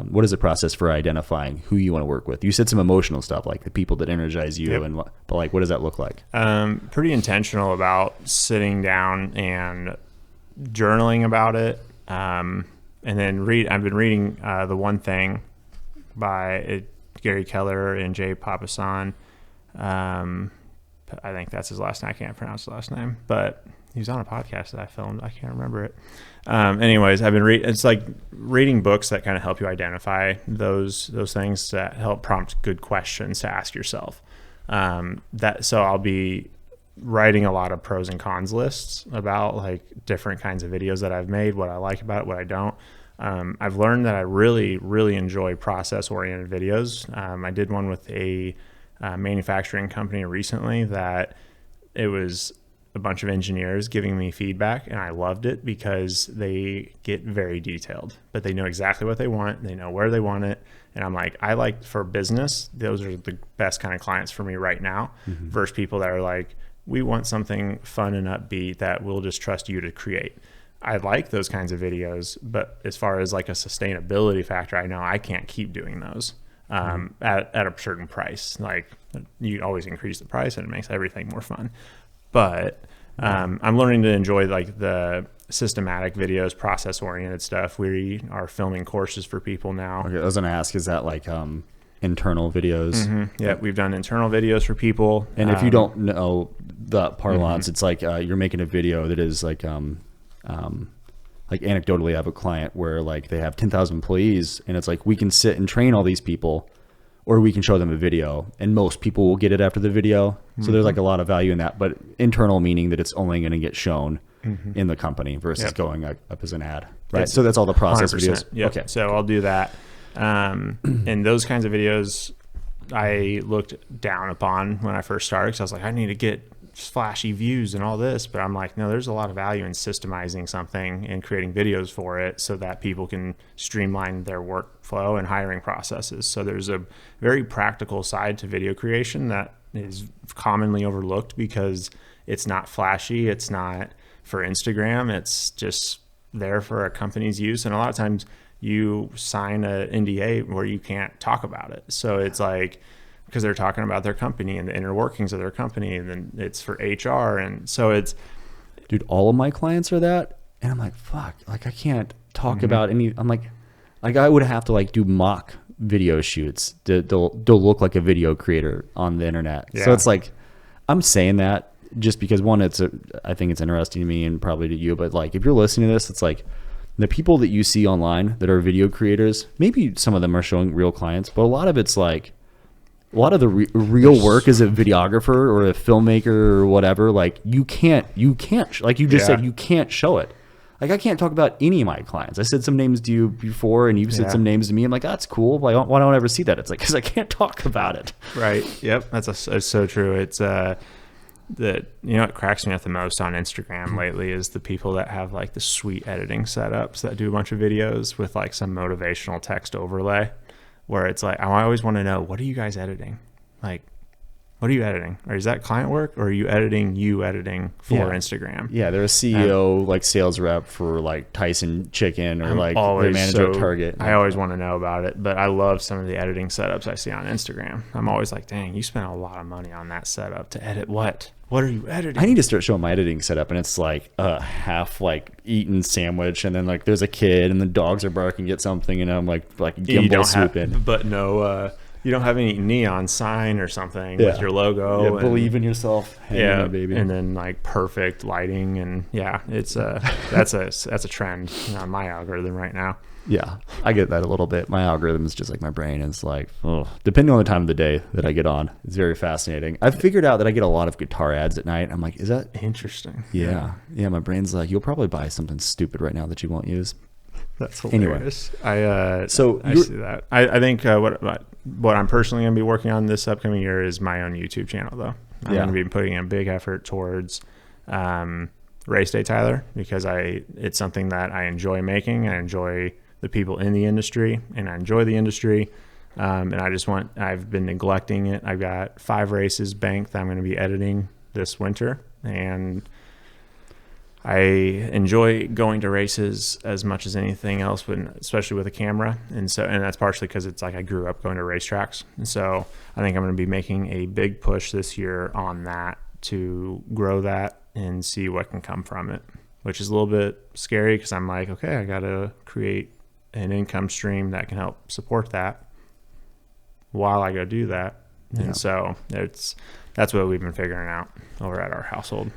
what is the process for identifying who you want to work with? You said some emotional stuff, like the people that energize you, Yep. but like, what does that look like? Pretty intentional about sitting down and journaling about it. And then I've been reading The One Thing by Gary Keller and Jay Papasan. I think that's his last name. I can't pronounce his last name, but he was on a podcast that I filmed. I can't remember it. Anyways, I've been it's like reading books that kind of help you identify those things that help prompt good questions to ask yourself. So I'll be writing a lot of pros and cons lists about like different kinds of videos that I've made, what I like about it, what I don't. I've learned that I really, really enjoy process-oriented videos. I did one with a manufacturing company recently that it was a bunch of engineers giving me feedback, and I loved it because they get very detailed, but they know exactly what they want. They know where they want it. And I'm like, I like for business, those are the best kind of clients for me right now, versus people that are like, we want something fun and upbeat that we'll just trust you to create. I like those kinds of videos, but as far as like a sustainability factor, I know I can't keep doing those at a certain price. Like you always increase the price and it makes everything more fun. But I'm learning to enjoy like the systematic videos, process oriented stuff. We are filming courses for people now. Okay, I was going to ask, is that like internal videos? Yeah, we've done internal videos for people. And if you don't know the parlance, it's like you're making a video that is like anecdotally, I have a client where like they have 10,000 employees, and it's like we can sit and train all these people, or we can show them a video, and most people will get it after the video. So there's like a lot of value in that, but internal meaning that it's only going to get shown in the company versus going up as an ad, right? So that's all the process 100%. videos. Yep. Okay. So I'll do that. And those kinds of videos I looked down upon when I first started, because I was like, I need to get flashy views and all this, but I'm like, no, there's a lot of value in systemizing something and creating videos for it so that people can streamline their workflow and hiring processes. So there's a very practical side to video creation that is commonly overlooked because it's not flashy, it's not for Instagram, it's just there for a company's use. And a lot of times you sign a NDA where you can't talk about it. So it's like, because they're talking about their company and the inner workings of their company, and then it's for HR. And so it's, dude, all of my clients are that. And I'm like, fuck, like I can't talk about any, I'm like I would have to like do mock video shoots. They'll look like a video creator on the internet. Yeah. So it's like, I'm saying that just because one, I think it's interesting to me and probably to you, but like, if you're listening to this, it's like the people that you see online that are video creators, maybe some of them are showing real clients, but a lot of it's like, a lot of the real work as a videographer or a filmmaker or whatever, like you can't, like you just said, you can't show it. Like I can't talk about any of my clients. I said some names to you before and you've said some names to me. I'm like, that's cool. Why don't I ever see that? It's like, because I can't talk about it. Right. Yep. That's so true. It's that, you know, what cracks me up the most on Instagram lately is the people that have like the sweet editing setups that do a bunch of videos with like some motivational text overlay, where it's like, I always want to know, what are you guys editing? Like, what are you editing? Or is that client work, or are you editing for Instagram? Yeah, they're a CEO, like sales rep for like Tyson Chicken, or like their manager at Target. I always want to know about it, but I love some of the editing setups I see on Instagram. I'm always like, dang, you spent a lot of money on that setup to edit what? What are you editing? I need to start showing my editing setup, and it's like a half like eaten sandwich, and then like there's a kid, and the dogs are barking at something, and I'm like gimbal swooping. But no, you don't have any neon sign or something with your logo. Yeah, believe in yourself. Yeah, baby. And then like perfect lighting, and it's that's a trend on my algorithm right now. Yeah, I get that a little bit. My algorithm is just like my brain. It's like, depending on the time of the day that I get on, it's very fascinating. I've figured out that I get a lot of guitar ads at night. I'm like, is that interesting? Yeah. My brain's like, you'll probably buy something stupid right now that you won't use. That's hilarious. Anyway, I see that. I think what I'm personally going to be working on this upcoming year is my own YouTube channel, though. I'm going to be putting in a big effort towards Race Day Tyler, because it's something that I enjoy making. I enjoy the people in the industry, and I enjoy the industry. And I've been neglecting it. I've got 5 races banked that I'm going to be editing this winter. And I enjoy going to races as much as anything else, but especially with a camera. And that's partially because it's like I grew up going to racetracks. And so I think I'm going to be making a big push this year on that to grow that and see what can come from it, which is a little bit scary because I'm like, okay, I got to create an income stream that can help support that while I go do that. And so that's what we've been figuring out over at our household.